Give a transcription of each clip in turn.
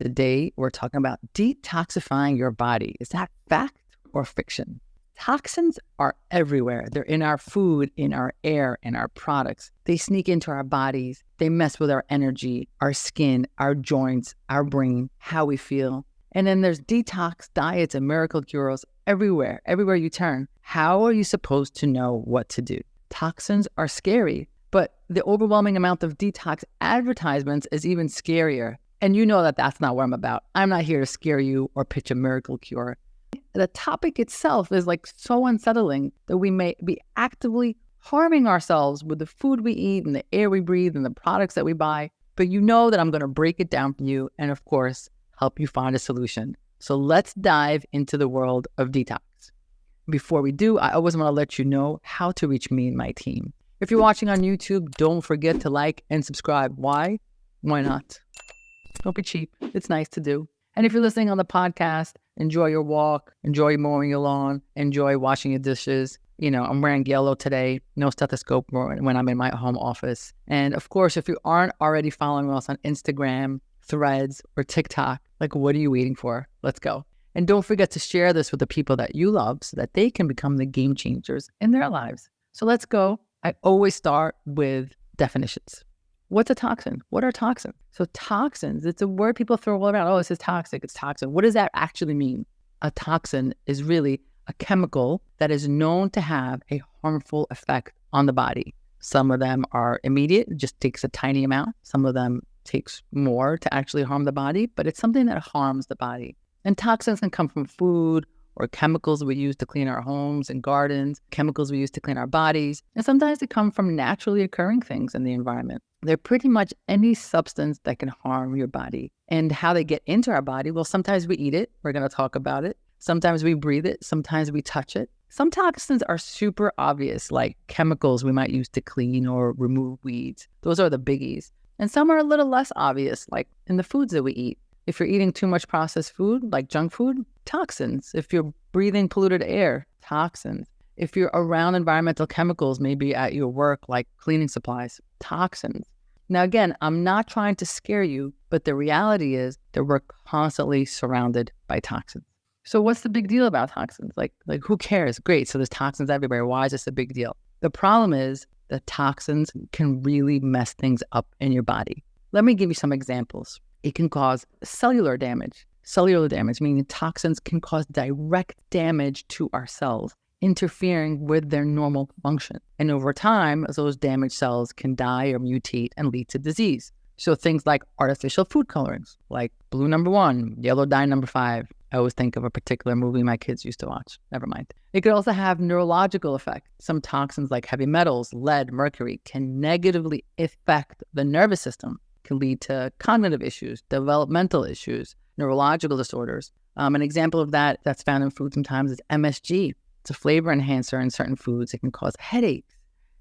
Today, we're talking about detoxifying your body. Is that fact or fiction? Toxins are everywhere. They're in our food, in our air, in our products. They sneak into our bodies. They mess with our energy, our skin, our joints, our brain, how we feel. And then there's detox diets and miracle cures everywhere you turn. How are you supposed to know what to do? Toxins are scary, but the overwhelming amount of detox advertisements is even scarier. And you know that that's not what I'm about. I'm not here to scare you or pitch a miracle cure. The topic itself is like so unsettling that we may be actively harming ourselves with the food we eat and the air we breathe and the products that we buy. But you know that I'm going to break it down for you and, of course, help you find a solution. So let's dive into the world of detox. Before we do, I always want to let you know how to reach me and my team. If you're watching on YouTube, don't forget to like and subscribe. Why? Why not? Don't be cheap. It's nice to do. And if you're listening on the podcast, enjoy your walk, enjoy mowing your lawn, enjoy washing your dishes. You know, I'm wearing yellow today, no stethoscope when I'm in my home office. And of course, if you aren't already following us on Instagram, Threads, or TikTok, like what are you waiting for? Let's go. And don't forget to share this with the people that you love so that they can become the game changers in their lives. So let's go. I always start with definitions. What's a toxin? What are toxins? So toxins, it's a word people throw all around. Oh, this is toxic. It's toxin. What does that actually mean? A toxin is really a chemical that is known to have a harmful effect on the body. Some of them are immediate. It just takes a tiny amount. Some of them takes more to actually harm the body, but it's something that harms the body. And toxins can come from food or chemicals we use to clean our homes and gardens, chemicals we use to clean our bodies. And sometimes they come from naturally occurring things in the environment. They're pretty much any substance that can harm your body. And how they get into our body, well, sometimes we eat it. We're going to talk about it. Sometimes we breathe it. Sometimes we touch it. Some toxins are super obvious, like chemicals we might use to clean or remove weeds. Those are the biggies. And some are a little less obvious, like in the foods that we eat. If you're eating too much processed food, like junk food, toxins. If you're breathing polluted air, toxins. If you're around environmental chemicals, maybe at your work, like cleaning supplies, toxins. Now, again, I'm not trying to scare you, but the reality is that we're constantly surrounded by toxins. So what's the big deal about toxins? Like who cares? Great, so there's toxins everywhere. Why is this a big deal? The problem is that toxins can really mess things up in your body. Let me give you some examples. It can cause cellular damage. Cellular damage, meaning toxins can cause direct damage to our cells, interfering with their normal function. And over time, those damaged cells can die or mutate and lead to disease. So things like artificial food colorings, like blue number 1, yellow dye number 5. I always think of a particular movie my kids used to watch. Never mind. It could also have neurological effects. Some toxins like heavy metals, lead, mercury can negatively affect the nervous system, can lead to cognitive issues, developmental issues, neurological disorders. An example of that that's found in food sometimes is MSG. It's a flavor enhancer in certain foods. It can cause headaches.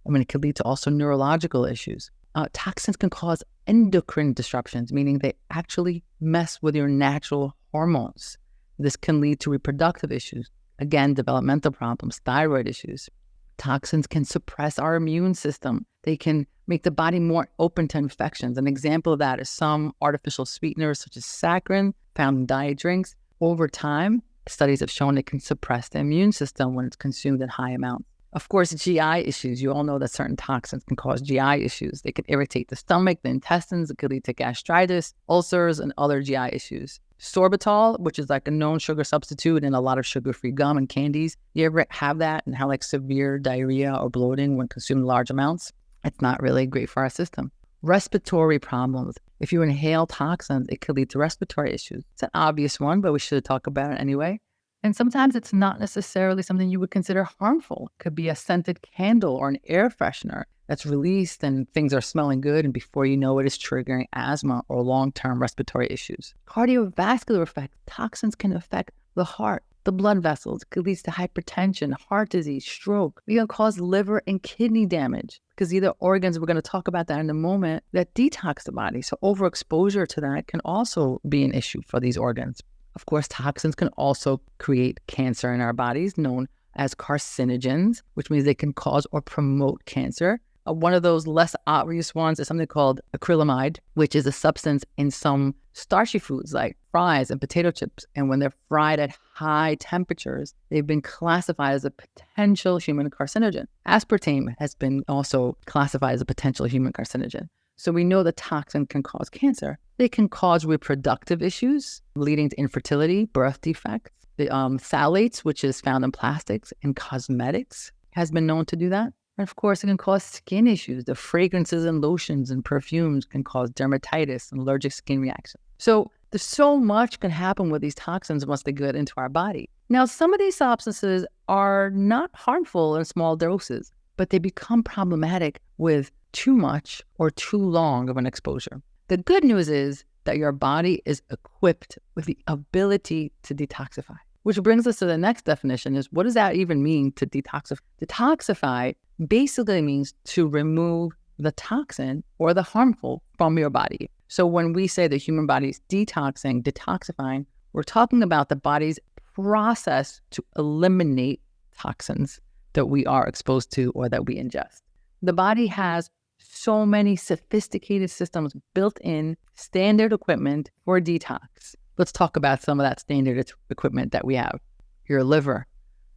It could lead to also neurological issues. Toxins can cause endocrine disruptions, meaning they actually mess with your natural hormones. This can lead to reproductive issues. Again, developmental problems, thyroid issues. Toxins can suppress our immune system. They can make the body more open to infections. An example of that is some artificial sweeteners such as saccharin found in diet drinks. Over time, studies have shown it can suppress the immune system when it's consumed in high amounts. Of course, GI issues. You all know that certain toxins can cause GI issues. They can irritate the stomach, the intestines. It could lead to gastritis, ulcers, and other GI issues. Sorbitol, which is like a known sugar substitute in a lot of sugar-free gum and candies. You ever have that and have like severe diarrhea or bloating when consumed in large amounts? It's not really great for our system. Respiratory problems. If you inhale toxins, it could lead to respiratory issues. It's an obvious one, but we should talk about it anyway. And sometimes it's not necessarily something you would consider harmful. It could be a scented candle or an air freshener that's released and things are smelling good, and before you know it, it's triggering asthma or long-term respiratory issues. Cardiovascular effects. Toxins can affect the heart, the blood vessels. It could lead to hypertension, heart disease, stroke. It can cause liver and kidney damage because these are organs, we're going to talk about that in a moment, that detox the body. So overexposure to that can also be an issue for these organs. Of course, toxins can also create cancer in our bodies, known as carcinogens, which means they can cause or promote cancer. One of those less obvious ones is something called acrylamide, which is a substance in some starchy foods like fries and potato chips. And when they're fried at high temperatures, they've been classified as a potential human carcinogen. Aspartame has been also classified as a potential human carcinogen. So we know the toxin can cause cancer. They can cause reproductive issues, leading to infertility, birth defects. The phthalates, which is found in plastics and cosmetics, has been known to do that. And of course, it can cause skin issues. The fragrances and lotions and perfumes can cause dermatitis and allergic skin reactions. So there's so much can happen with these toxins once they get into our body. Now, some of these substances are not harmful in small doses, but they become problematic with too much or too long of an exposure. The good news is that your body is equipped with the ability to detoxify, which brings us to the next definition is what does that even mean to detoxify? Detoxify basically means to remove the toxin or the harmful from your body. So when we say the human body is detoxifying, we're talking about the body's process to eliminate toxins that we are exposed to or that we ingest. The body has so many sophisticated systems built in, standard equipment for detox. Let's talk about some of that standard equipment that we have. Your liver.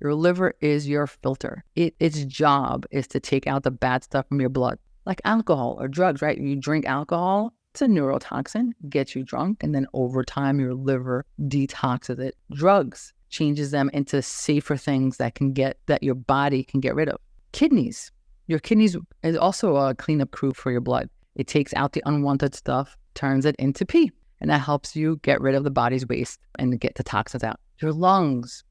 Your liver is your filter. Its job is to take out the bad stuff from your blood, like alcohol or drugs, right? You drink alcohol, it's a neurotoxin, gets you drunk, and then over time, your liver detoxes it. Drugs changes them into safer things that your body can get rid of. Kidneys. Your kidneys is also a cleanup crew for your blood. It takes out the unwanted stuff, turns it into pee, and that helps you get rid of the body's waste and get the toxins out. Your lungs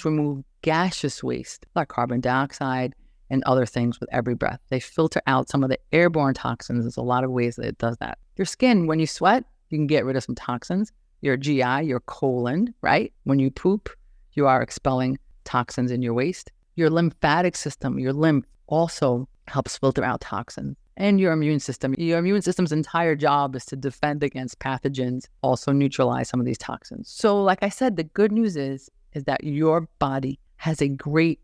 remove gaseous waste like carbon dioxide and other things with every breath. They filter out some of the airborne toxins. There's a lot of ways that it does that. Your skin, when you sweat, you can get rid of some toxins. Your GI, your colon, right? When you poop, you are expelling toxins in your waste. Your lymphatic system, your lymph, also helps filter out toxins. And your immune system. Your immune system's entire job is to defend against pathogens, also neutralize some of these toxins. So like I said, the good news is that your body has a great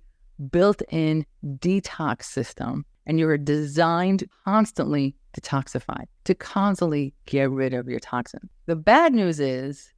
built-in detox system, and you're designed constantly detoxify, to constantly get rid of your toxins. The bad news is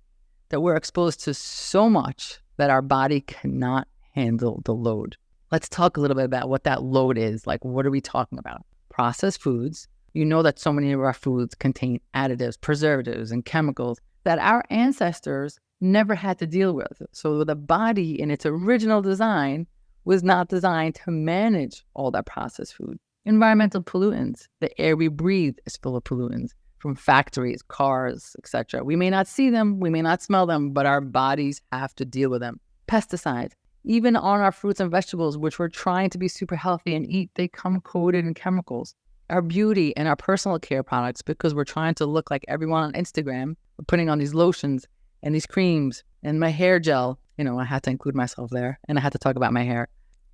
that we're exposed to so much that our body cannot handle the load. Let's talk a little bit about what that load is. Like, what are we talking about? Processed foods. You know that so many of our foods contain additives, preservatives, and chemicals that our ancestors never had to deal with. So the body in its original design was not designed to manage all that processed food. Environmental pollutants. The air we breathe is full of pollutants from factories, cars, etc. We may not see them, we may not smell them, but our bodies have to deal with them. Pesticides. Even on our fruits and vegetables, which we're trying to be super healthy and eat, they come coated in chemicals. Our beauty and our personal care products, because we're trying to look like everyone on Instagram, we're putting on these lotions and these creams and my hair gel. I had to include myself there, and I had to talk about my hair.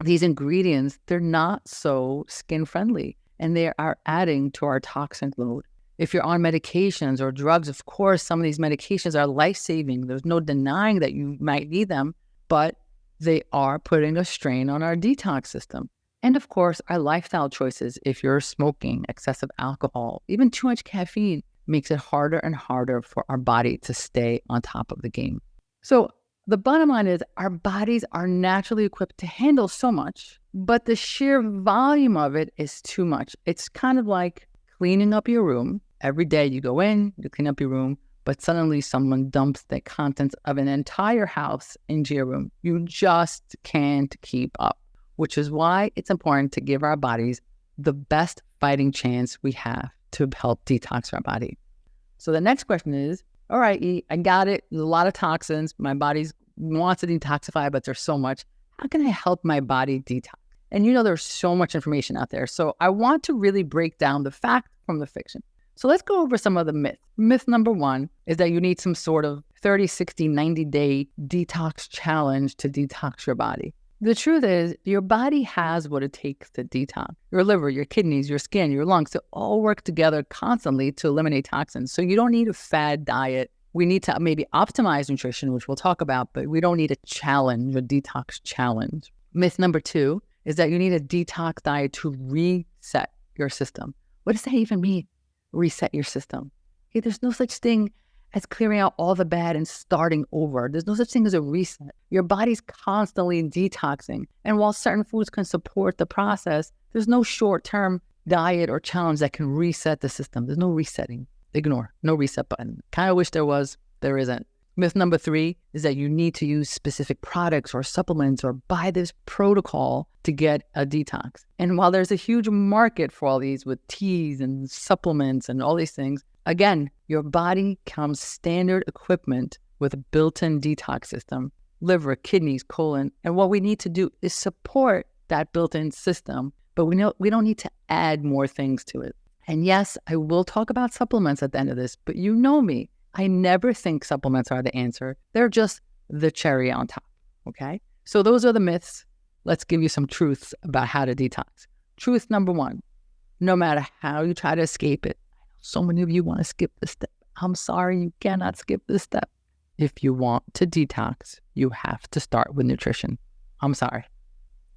These ingredients, they're not so skin friendly, and they are adding to our toxin load. If you're on medications or drugs, of course, some of these medications are life-saving. There's no denying that you might need them, but they are putting a strain on our detox system. And of course, our lifestyle choices, if you're smoking, excessive alcohol, even too much caffeine, makes it harder and harder for our body to stay on top of the game. So the bottom line is our bodies are naturally equipped to handle so much, but the sheer volume of it is too much. It's kind of like cleaning up your room. Every day you go in, you clean up your room, but suddenly someone dumps the contents of an entire house into your room. You just can't keep up, which is why it's important to give our bodies the best fighting chance we have to help detox our body. So the next question is, all right, E, I got it. There's a lot of toxins. My body wants to detoxify, but there's so much. How can I help my body detox? And there's so much information out there. So I want to really break down the fact from the fiction. So let's go over some of the myths. Myth number one is that you need some sort of 30, 60, 90-day detox challenge to detox your body. The truth is, your body has what it takes to detox. Your liver, your kidneys, your skin, your lungs, they all work together constantly to eliminate toxins. So you don't need a fad diet. We need to maybe optimize nutrition, which we'll talk about, but we don't need a detox challenge. Myth number two is that you need a detox diet to reset your system. What does that even mean? Reset your system. Okay, there's no such thing as clearing out all the bad and starting over. There's no such thing as a reset. Your body's constantly detoxing. And while certain foods can support the process, there's no short-term diet or challenge that can reset the system. There's no resetting. Ignore. No reset button. Kind of wish there was. There isn't. Myth number 3 is that you need to use specific products or supplements or buy this protocol to get a detox. And while there's a huge market for all these with teas and supplements and all these things, again, your body comes standard equipment with a built-in detox system, liver, kidneys, colon. And what we need to do is support that built-in system, but we don't need to add more things to it. And yes, I will talk about supplements at the end of this, but you know me. I never think supplements are the answer. They're just the cherry on top, okay? So those are the myths. Let's give you some truths about how to detox. Truth number 1, no matter how you try to escape it, so many of you want to skip this step. I'm sorry, you cannot skip this step. If you want to detox, you have to start with nutrition. I'm sorry.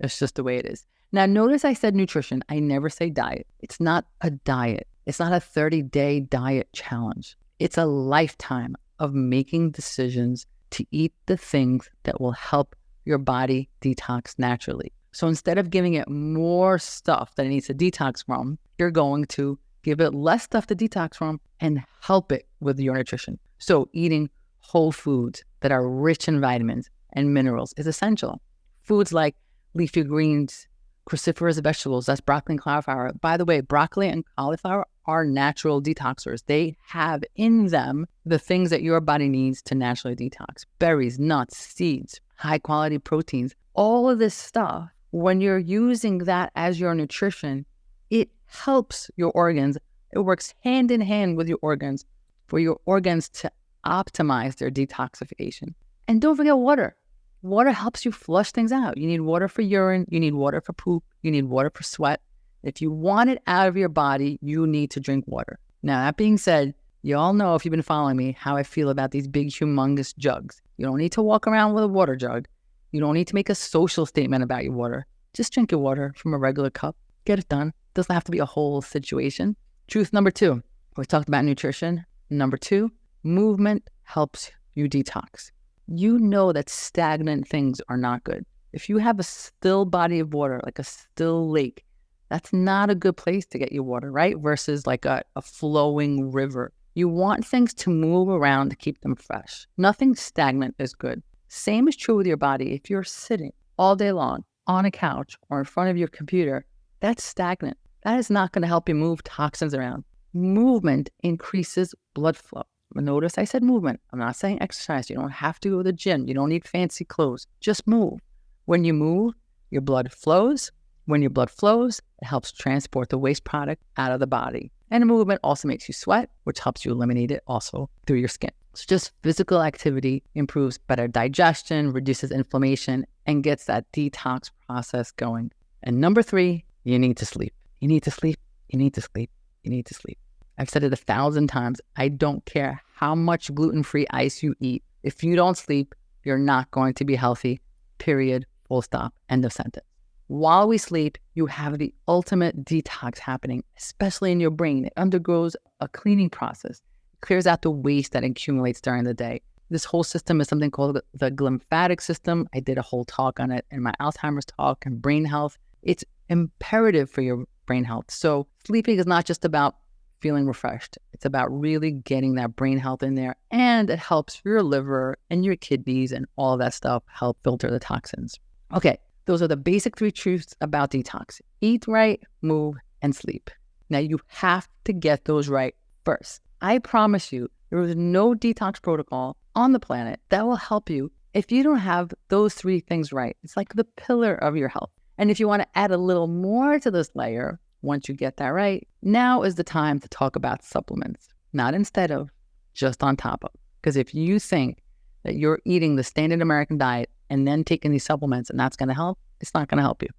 It's just the way it is. Now, notice I said nutrition. I never say diet. It's not a diet. It's not a 30-day diet challenge. It's a lifetime of making decisions to eat the things that will help your body detox naturally. So instead of giving it more stuff that it needs to detox from, you're going to give it less stuff to detox from and help it with your nutrition. So eating whole foods that are rich in vitamins and minerals is essential. Foods like leafy greens, cruciferous vegetables, that's broccoli and cauliflower. By the way, broccoli and cauliflower are natural detoxers. They have in them the things that your body needs to naturally detox. Berries, nuts, seeds, high quality proteins, all of this stuff, when you're using that as your nutrition, it helps your organs. It works hand in hand with your organs for your organs to optimize their detoxification. And don't forget water. Water helps you flush things out. You need water for urine. You need water for poop. You need water for sweat. If you want it out of your body, you need to drink water. Now, that being said, you all know, if you've been following me, how I feel about these big, humongous jugs. You don't need to walk around with a water jug. You don't need to make a social statement about your water. Just drink your water from a regular cup. Get it done. Doesn't have to be a whole situation. Truth number 2. We talked about nutrition. Number 2, movement helps you detox. You know that stagnant things are not good. If you have a still body of water, like a still lake, that's not a good place to get your water, right? Versus like a flowing river. You want things to move around to keep them fresh. Nothing stagnant is good. Same is true with your body. If you're sitting all day long on a couch or in front of your computer, that's stagnant. That is not going to help you move toxins around. Movement increases blood flow. Notice I said movement. I'm not saying exercise. You don't have to go to the gym. You don't need fancy clothes. Just move. When you move, your blood flows. When your blood flows, it helps transport the waste product out of the body. And movement also makes you sweat, which helps you eliminate it also through your skin. So just physical activity improves better digestion, reduces inflammation, and gets that detox process going. And number 3, you need to sleep. You need to sleep. You need to sleep. You need to sleep. I've said it 1,000 times. I don't care how much gluten-free ice you eat. If you don't sleep, you're not going to be healthy. Period. Full stop. End of sentence. While we sleep, you have the ultimate detox happening, especially in your brain. It undergoes a cleaning process. It clears out the waste that accumulates during the day. This whole system is something called the glymphatic system. I did a whole talk on it in my Alzheimer's talk and brain health. It's imperative for your brain health. So sleeping is not just about feeling refreshed. It's about really getting that brain health in there, and it helps your liver and your kidneys and all of that stuff help filter the toxins. Okay, those are the basic 3 truths about detox. Eat right, move, and sleep. Now you have to get those right first. I promise you, there is no detox protocol on the planet that will help you if you don't have those 3 things right. It's like the pillar of your health. And if you want to add a little more to this layer, once you get that right, now is the time to talk about supplements. Not instead of, just on top of. Because if you think that you're eating the standard American diet and then taking these supplements and that's going to help, it's not going to help you.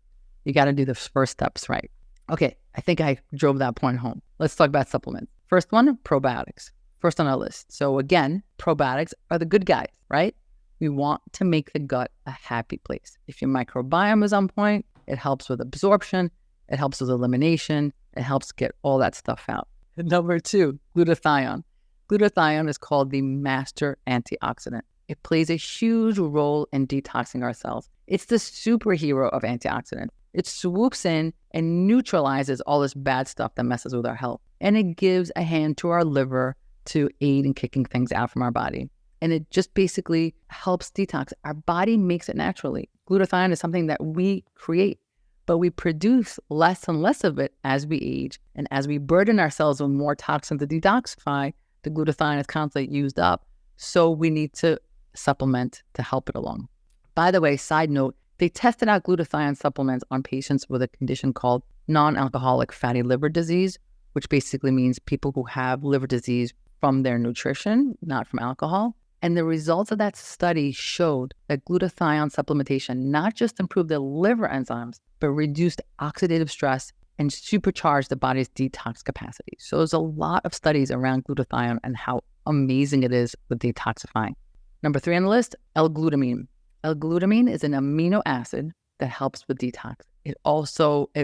You got to do the first steps right. Okay, I think I drove that point home. Let's talk about supplements. First one, probiotics. First on our list. So again, probiotics are the good guys, right? We want to make the gut a happy place. If your microbiome is on point, it helps with absorption, it helps with elimination, it helps get all that stuff out. Number 2, glutathione. Glutathione is called the master antioxidant. It plays a huge role in detoxing our cells. It's the superhero of antioxidants. It swoops in and neutralizes all this bad stuff that messes with our health. And it gives a hand to our liver to aid in kicking things out from our body. And it just basically helps detox. Our body makes it naturally. Glutathione is something that we create, but we produce less and less of it as we age. And as we burden ourselves with more toxins to detoxify, the glutathione is constantly used up. So we need to supplement to help it along. By the way, side note, they tested out glutathione supplements on patients with a condition called non-alcoholic fatty liver disease, which basically means people who have liver disease from their nutrition, not from alcohol. And the results of that study showed that glutathione supplementation not just improved the liver enzymes, but reduced oxidative stress and supercharged the body's detox capacity. So there's a lot of studies around glutathione and how amazing it is with detoxifying. Number 3 on the list, L-glutamine. L-glutamine is an amino acid that helps with detox. It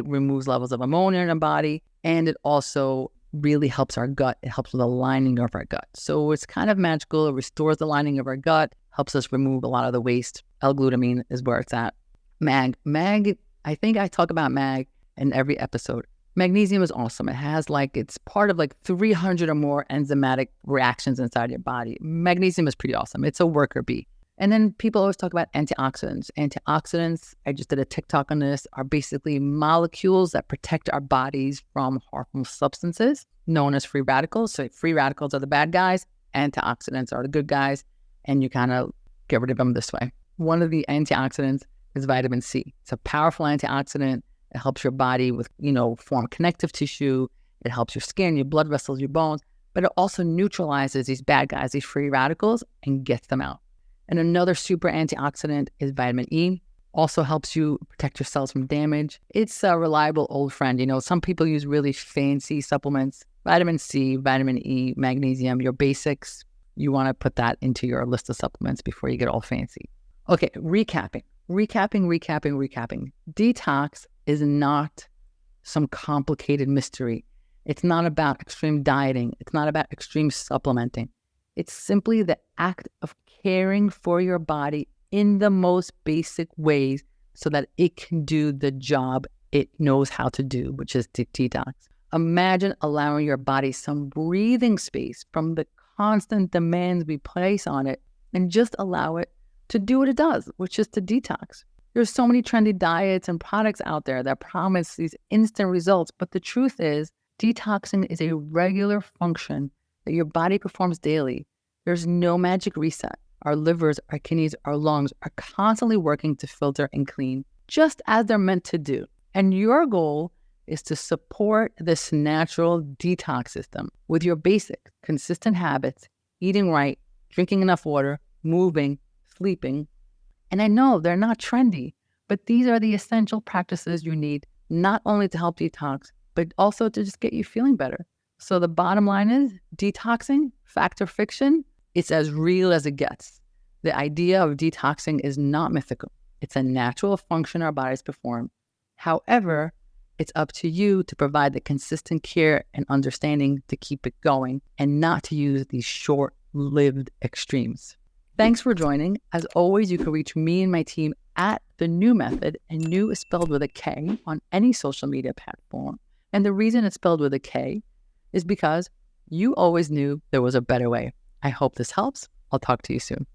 removes levels of ammonia in our body, and it also really helps our gut. It helps with the lining of our gut. So it's kind of magical. It restores the lining of our gut, helps us remove a lot of the waste. L-glutamine is where it's at. Mag, I think I talk about mag in every episode. Magnesium is awesome. It's part of 300 or more enzymatic reactions inside your body. Magnesium is pretty awesome. It's a worker bee. And then people always talk about antioxidants. Antioxidants, I just did a TikTok on this, are basically molecules that protect our bodies from harmful substances known as free radicals. So free radicals are the bad guys, antioxidants are the good guys, and you kind of get rid of them this way. One of the antioxidants is vitamin C. It's a powerful antioxidant. It helps your body with, form connective tissue. It helps your skin, your blood vessels, your bones, but it also neutralizes these bad guys, these free radicals, and gets them out. And another super antioxidant is vitamin E. Also helps you protect your cells from damage. It's a reliable old friend. Some people use really fancy supplements. Vitamin C, vitamin E, magnesium, your basics. You want to put that into your list of supplements before you get all fancy. Okay, recapping. Detox is not some complicated mystery. It's not about extreme dieting. It's not about extreme supplementing. It's simply the act of caring for your body in the most basic ways so that it can do the job it knows how to do, which is detox. Imagine allowing your body some breathing space from the constant demands we place on it and just allow it to do what it does, which is to detox. There's so many trendy diets and products out there that promise these instant results, but the truth is detoxing is a regular function that your body performs daily. There's no magic reset. Our livers, our kidneys, our lungs are constantly working to filter and clean, just as they're meant to do. And your goal is to support this natural detox system with your basic, consistent habits, eating right, drinking enough water, moving, sleeping. And I know they're not trendy, but these are the essential practices you need, not only to help detox, but also to just get you feeling better. So the bottom line is detoxing, fact or fiction, it's as real as it gets. The idea of detoxing is not mythical. It's a natural function our bodies perform. However, it's up to you to provide the consistent care and understanding to keep it going and not to use these short-lived extremes. Thanks for joining. As always, you can reach me and my team at The New Method, and new is spelled with a K on any social media platform. And the reason it's spelled with a K is because you always knew there was a better way. I hope this helps. I'll talk to you soon.